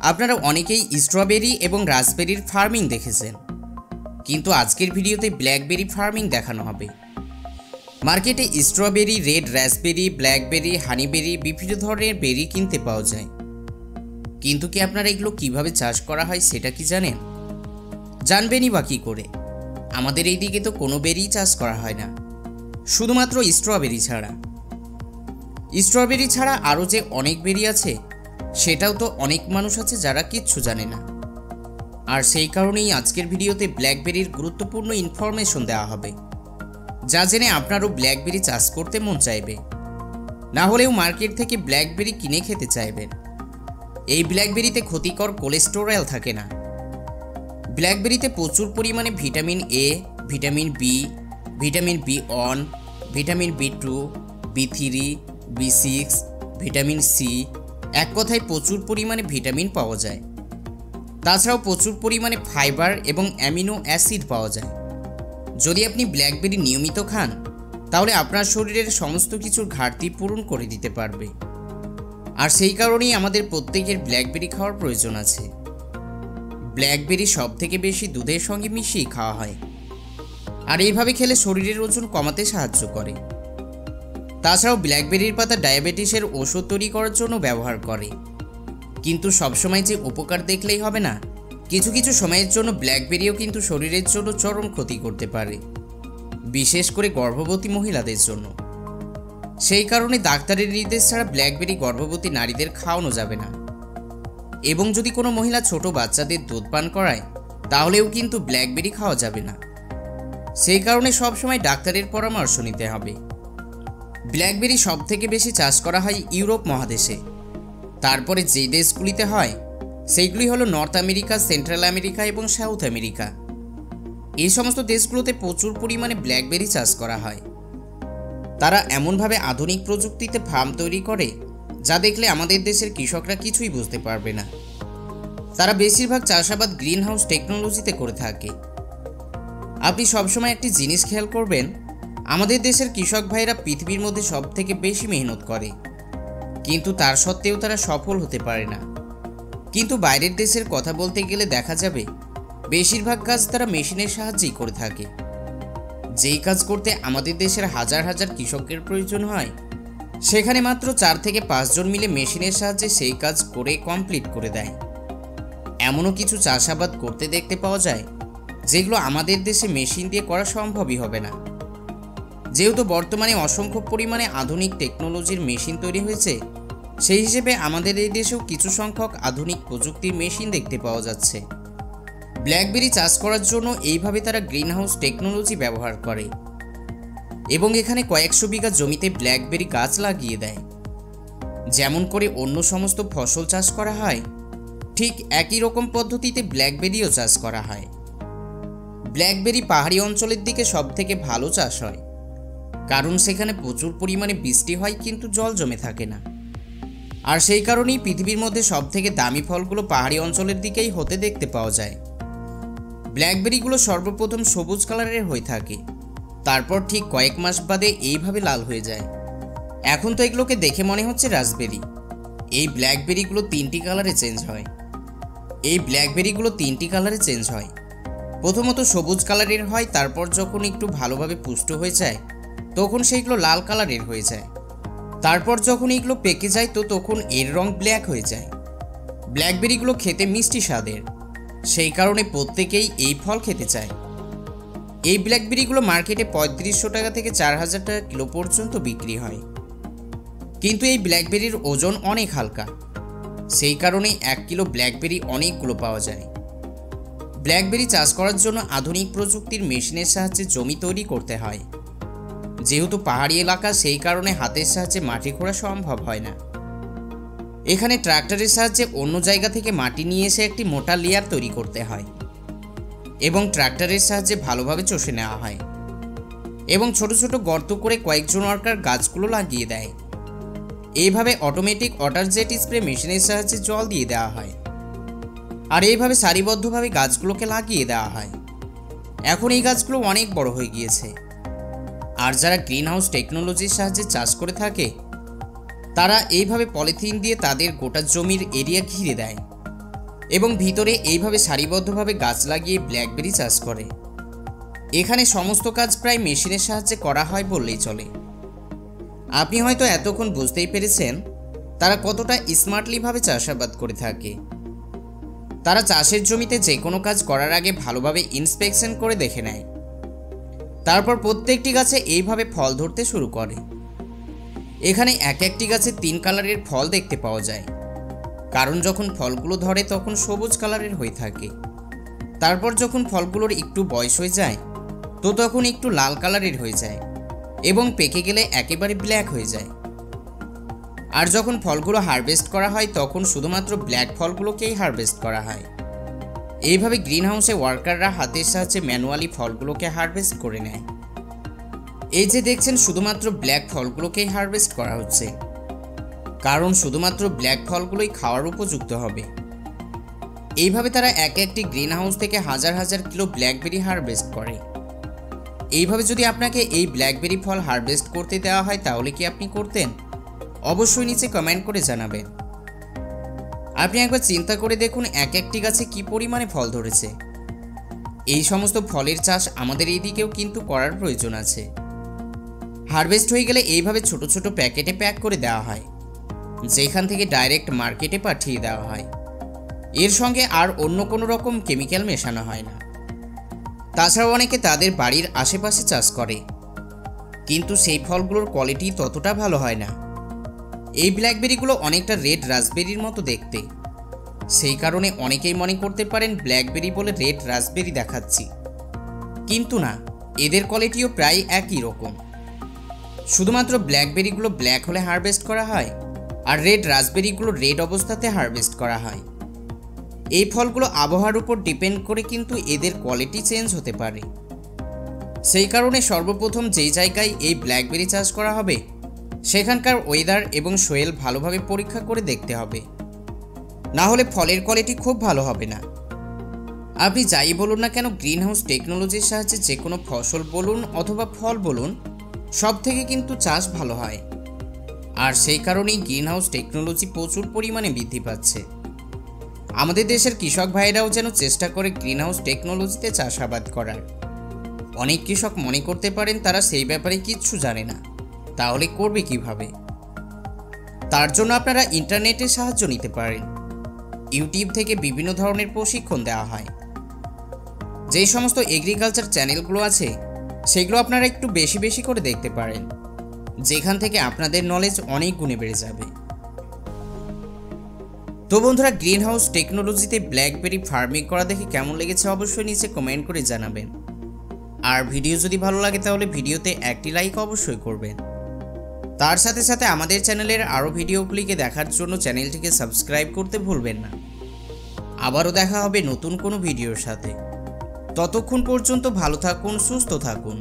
আপনারা অনেকেই স্ট্রবেরি এবং রাসবেরির ফার্মিং দেখেছেন, কিন্তু আজকের ভিডিওতে ব্ল্যাকবেরি ফার্মিং দেখানো হবে। মার্কেটে স্ট্রবেরি, রেড রাসবেরি, ব্ল্যাকবেরি, হানিবেরি বিভিন্ন ধরনের বেরি কিনতে পাওয়া যায়, কিন্তু কি আপনারা এগুলো কিভাবে চাষ করা হয় সেটা কি জানেন? জানবেনই বা কী করে? আমাদের এই দিকে তো কোনো বেরি চাষ করা হয় না, শুধুমাত্র স্ট্রবেরি ছাড়া। স্ট্রবেরি ছাড়া আরও যে অনেক বেরি আছে সেটাও তো অনেক মানুষ আছে যারা কিচ্ছু জানে না। আর সেই কারণেই আজকের ভিডিওতে ব্ল্যাকবেরির গুরুত্বপূর্ণ ইনফরমেশন দেওয়া হবে, যা জেনে আপনারও ব্ল্যাকবেরি চাষ করতে মন চাইবে, না হলেও মার্কেট থেকে ব্ল্যাকবেরি কিনে খেতে চাইবেন। এই ব্ল্যাকবেরিতে ক্ষতিকর কোলেস্টেরল থাকে না। ব্ল্যাকবেরিতে প্রচুর পরিমাণে vitamin A, vitamin B, vitamin B one, vitamin B2, বি3, বি6, vitamin C, এক কথায় প্রচুর পরিমাণে ভিটামিন পাওয়া যায়। তাছাড়াও প্রচুর পরিমাণে ফাইবার এবং অ্যামিনো অ্যাসিড পাওয়া যায়। যদি আপনি ব্ল্যাকবেরি নিয়মিত খান তাহলে আপনার শরীরের সমস্ত কিছুর ঘাটতি পূরণ করে দিতে পারবে। আর সেই কারণেই আমাদের প্রত্যেকের ব্ল্যাকবেরি খাওয়ার প্রয়োজন আছে। ব্ল্যাকবেরি সব থেকে বেশি দুধের সঙ্গে মিশিয়ে খাওয়া হয়, আর এইভাবে খেলে শরীরের ওজন কমাতে সাহায্য করে। তাছাড়াও ব্ল্যাকবেরির পাতা ডায়াবেটিসের ওষুধ তৈরি করার জন্য ব্যবহার করে। কিন্তু সবসময় যে উপকার দেখলেই হবে না, কিছু কিছু সময়ের জন্য ব্ল্যাকবেরিও কিন্তু শরীরের জন্য চরম ক্ষতি করতে পারে, বিশেষ করে গর্ভবতী মহিলাদের জন্য। সেই কারণে ডাক্তারের নির্দেশ ছাড়া ব্ল্যাকবেরি গর্ভবতী নারীদের খাওয়ানো যাবে না। এবং যদি কোনো মহিলা ছোট বাচ্চাদের দুধ পান করায় তাহলেও কিন্তু ব্ল্যাকবেরি খাওয়া যাবে না। সেই কারণে সবসময় ডাক্তারের পরামর্শ নিতে হবে। ব্ল্যাকবেরি সব থেকে বেশি চাষ করা হয় ইউরোপ মহাদেশে। তারপরে যে দেশগুলিতে হয় সেইগুলি হলো নর্থ আমেরিকা, সেন্ট্রাল আমেরিকা এবং সাউথ আমেরিকা। এই সমস্ত দেশগুলোতে প্রচুর পরিমাণে ব্ল্যাকবেরি চাষ করা হয়। তারা এমনভাবে আধুনিক প্রযুক্তিতে ফার্ম তৈরি করে যা দেখলে আমাদের দেশের কৃষকরা কিছুই বুঝতে পারবে না। তারা বেশিরভাগ চাষাবাদ গ্রিন হাউস টেকনোলজিতে করে থাকে। আপনি সবসময় একটি জিনিস খেয়াল করবেন, আমাদের দেশের কৃষক ভাইরা পৃথিবীর মধ্যে সব থেকে বেশি মেহনত করে, কিন্তু তার সত্ত্বেও তারা সফল হতে পারে না। কিন্তু বাইরের দেশের কথা বলতে গেলে দেখা যাবে বেশিরভাগ কাজ তারা মেশিনের সাহায্যেই করে থাকে। যেই কাজ করতে আমাদের দেশের হাজার হাজার কৃষকের প্রয়োজন হয়, সেখানে মাত্র 4 থেকে 5 জন মিলে মেশিনের সাহায্যে সেই কাজ করে কমপ্লিট করে দেয়। এমনও কিছু চাষাবাদ করতে দেখতে পাওয়া যায় যেগুলো আমাদের দেশে মেশিন দিয়ে করা সম্ভবই হবে না। যেহেতু বর্তমানে অসংখ্য পরিমাণে আধুনিক টেকনোলজির মেশিন তৈরি হয়েছে, সেই হিসেবে আমাদের এই দেশেও কিছু সংখ্যক আধুনিক প্রযুক্তির মেশিন দেখতে পাওয়া যাচ্ছে। ব্ল্যাকবেরি চাষ করার জন্য এইভাবে তারা গ্রিন হাউস টেকনোলজি ব্যবহার করে এবং এখানে কয়েকশো বিঘা জমিতে ব্ল্যাকবেরি গাছ লাগিয়ে দেয়। যেমন করে অন্য সমস্ত ফসল চাষ করা হয়, ঠিক একই রকম পদ্ধতিতে ব্ল্যাকবেরিও চাষ করা হয়। ব্ল্যাকবেরি পাহাড়ি অঞ্চলের দিকে সব থেকে ভালো চাষ হয়, কারণ সেখানে প্রচুর পরিমাণে বৃষ্টি হয় কিন্তু জল জমে থাকে না। আর সেই কারণেই পৃথিবীর মধ্যে সব থেকে দামি ফলগুলো পাহাড়ি অঞ্চলের দিকেই হতে দেখতে পাওয়া যায়। ব্ল্যাকবেরিগুলো সর্বপ্রথম সবুজ কালারের হয়ে থাকে, তারপর ঠিক কয়েক মাস বাদে এইভাবে লাল হয়ে যায়। এখন তো এগুলোকে দেখে মনে হচ্ছে রাসবেরি। এই ব্ল্যাকবেরিগুলো 3টি কালারে চেঞ্জ হয়। প্রথমত সবুজ কালারের হয়, তারপর যখন একটু ভালোভাবে পুষ্ট হয়ে যায় তখন সেইগুলো লাল কালারের হয়ে যায়। তারপর যখন এগুলো পেকে যায় তো তখন এর রং ব্ল্যাক হয়ে যায়। ব্ল্যাকবেরিগুলো খেতে মিষ্টি স্বাদের, সেই কারণে প্রত্যেকেই এই ফল খেতে চায়। এই ব্ল্যাকবেরিগুলো মার্কেটে 3500 টাকা থেকে 4000 টাকা কিলো পর্যন্ত বিক্রি হয়। কিন্তু এই ব্ল্যাকবেরির ওজন অনেক হালকা, সেই কারণে 1 কিলো ব্ল্যাকবেরি অনেকগুলো পাওয়া যায়। ব্ল্যাকবেরি চাষ করার জন্য আধুনিক প্রযুক্তির মেশিনের সাহায্যে জমি তৈরি করতে হয়। যেহেতু পাহাড়ি এলাকা, সেই কারণে হাতের সাহায্যে মাটি খোঁড়া সম্ভব হয় না। এখানে ট্রাক্টরের সাহায্যে অন্য জায়গা থেকে মাটি নিয়ে এসে একটি মোটা লেয়ার তৈরি করতে হয় এবং ট্রাক্টরের সাহায্যে ভালোভাবে চষে নেওয়া হয় এবং ছোট ছোট গর্ত করে কয়েকজন ওয়ার্কার গাছগুলো লাগিয়ে দেয়। এইভাবে অটোমেটিক ওয়াটার জেট স্প্রে মেশিনের সাহায্যে জল দিয়ে দেওয়া হয়, আর এইভাবে সারিবদ্ধভাবে গাছগুলোকে লাগিয়ে দেওয়া হয়। এখন এই গাছগুলো অনেক বড় হয়ে গিয়েছে। আর যারা গ্রিন হাউস টেকনোলজির সাহায্যে চাষ করে থাকে তারা এইভাবে পলিথিন দিয়ে তাদের গোটা জমির এরিয়া ঘিরে দেয় এবং ভিতরে এইভাবে সারিবদ্ধভাবে গাছ লাগিয়ে ব্ল্যাকবেরি চাষ করে। এখানে সমস্ত কাজ প্রায় মেশিনের সাহায্যে করা হয় বললেই চলে। আপনি হয়তো এতক্ষণ বুঝতেই পেরেছেন তারা কতটা স্মার্টলিভাবে চাষাবাদ করে থাকে। তারা চাষের জমিতে যে কোনো কাজ করার আগে ভালোভাবে ইন্সপেকশন করে দেখে নেয়, তারপর প্রত্যেকটি গাছে এইভাবে ফল ধরতে শুরু করে। এখানে এক একটি গাছে 3 কালারের ফল দেখতে পাওয়া যায়, কারণ যখন ফলগুলো ধরে তখন সবুজ কালারের হয়ে থাকে। তারপর যখন ফলগুলোর একটু বয়স হয়ে যায় তো তখন একটু লাল কালারের হয়ে যায় এবং পেকে গেলে একেবারে ব্ল্যাক হয়ে যায়। আর যখন ফলগুলো হারভেস্ট করা হয় তখন শুধুমাত্র ব্ল্যাক ফলগুলোকেই হারভেস্ট করা হয়। এইভাবে গ্রিন হাউসে ওয়ার্কাররা হাতের সাহায্যে ম্যানুয়ালি ফলগুলোকে হারভেস্ট করে নেয়। এই যে দেখছেন শুধুমাত্র ব্ল্যাক ফলগুলোকেই হারভেস্ট করা হচ্ছে, কারণ শুধুমাত্র ব্ল্যাক ফলগুলোই খাওয়ার উপযুক্ত হবে। এইভাবে তারা এক একটি গ্রিন হাউস থেকে হাজার হাজার কিলো ব্ল্যাকবেরি হারভেস্ট করে। এইভাবে যদি আপনাকে এই ব্ল্যাকবেরি ফল হারভেস্ট করতে দেওয়া হয় তাহলে কি আপনি করতেন? অবশ্যই নিচে কমেন্ট করে জানাবেন। আপনি একবার চিন্তা করে দেখুন এক একটি গাছে কি পরিমাণে ফল ধরেছে। এই সমস্ত ফলের চাষ আমাদের এইদিকেও কিন্তু করার প্রয়োজন আছে। হারভেস্ট হয়ে গেলে এইভাবে ছোট ছোট প্যাকেটে প্যাক করে দেওয়া হয়, যেখান থেকে ডাইরেক্ট মার্কেটে পাঠিয়ে দেওয়া হয়। এর সঙ্গে আর অন্য কোনো রকম কেমিক্যাল মেশানো হয় না। তাছাড়াও অনেকে তাদের বাড়ির আশেপাশে চাষ করে, কিন্তু সেই ফলগুলোর কোয়ালিটি ততটা ভালো হয় না। এই ব্ল্যাকবেরিগুলো অনেকটা রেড রাসবেরির মতো দেখতে, সেই কারণে অনেকেই মনে করতে পারেন ব্ল্যাকবেরি বলে রেড রাসবেরি দেখাচ্ছি, কিন্তু না, এদের কোয়ালিটিও প্রায় একই রকম। শুধুমাত্র ব্ল্যাকবেরিগুলো ব্ল্যাক হলে হারভেস্ট করা হয় আর রেড রাসবেরিগুলো রেড অবস্থাতে হারভেস্ট করা হয়। এই ফলগুলো আবহাওয়ার উপর ডিপেন্ড করে কিন্তু এদের কোয়ালিটি চেঞ্জ হতে পারে। সেই কারণে সর্বপ্রথম যেই জায়গায় এই ব্ল্যাকবেরি চাষ করা হবে সেখানকার ওয়েদার এবং সোয়েল ভালোভাবে পরীক্ষা করে দেখতে হবে, না হলে ফলের কোয়ালিটি খুব ভালো হবে না। আপনি যাই বলুন না কেন, গ্রিন হাউস টেকনোলজির সাহায্যে যে কোনো ফসল বলুন অথবা ফল বলুন, সব থেকে কিন্তু চাষ ভালো হয়। আর সেই কারণেই গ্রিন হাউস টেকনোলজি প্রচুর পরিমাণে বৃদ্ধি পাচ্ছে। আমাদের দেশের কৃষক ভাইরাও যেন চেষ্টা করে গ্রিন হাউস টেকনোলজিতে চাষাবাদ করার। অনেক কৃষক মনে করতে পারেন তারা সেই ব্যাপারে কিচ্ছু জানে না, তাহলে করবে কিভাবে? তার জন্য আপনারা ইন্টারনেটের সাহায্য নিতে পারেন। ইউটিউব থেকে বিভিন্ন ধরনের প্রশিক্ষণ দেওয়া হয়। যেই সমস্ত এগ্রিকালচার চ্যানেলগুলো আছে সেগুলো আপনারা একটু বেশি বেশি করে দেখতে পারেন, যেখান থেকে আপনাদের নলেজ অনেক গুণে বেড়ে যাবে। তো বন্ধুরা, গ্রিন হাউস টেকনোলজিতে ব্ল্যাকবেরি ফার্মিং করা দেখে কেমন লেগেছে অবশ্যই নিচে কমেন্ট করে জানাবেন। আর ভিডিও যদি ভালো লাগে তাহলে ভিডিওতে একটি লাইক অবশ্যই করবেন। তার সাথে সাথে আমাদের চ্যানেলের আরও ভিডিওগুলিকে দেখার জন্য চ্যানেলটিকে সাবস্ক্রাইব করতে ভুলবেন না। আবারও দেখা হবে নতুন কোনো ভিডিওর সাথে। ততক্ষণ পর্যন্ত ভালো থাকুন, সুস্থ থাকুন।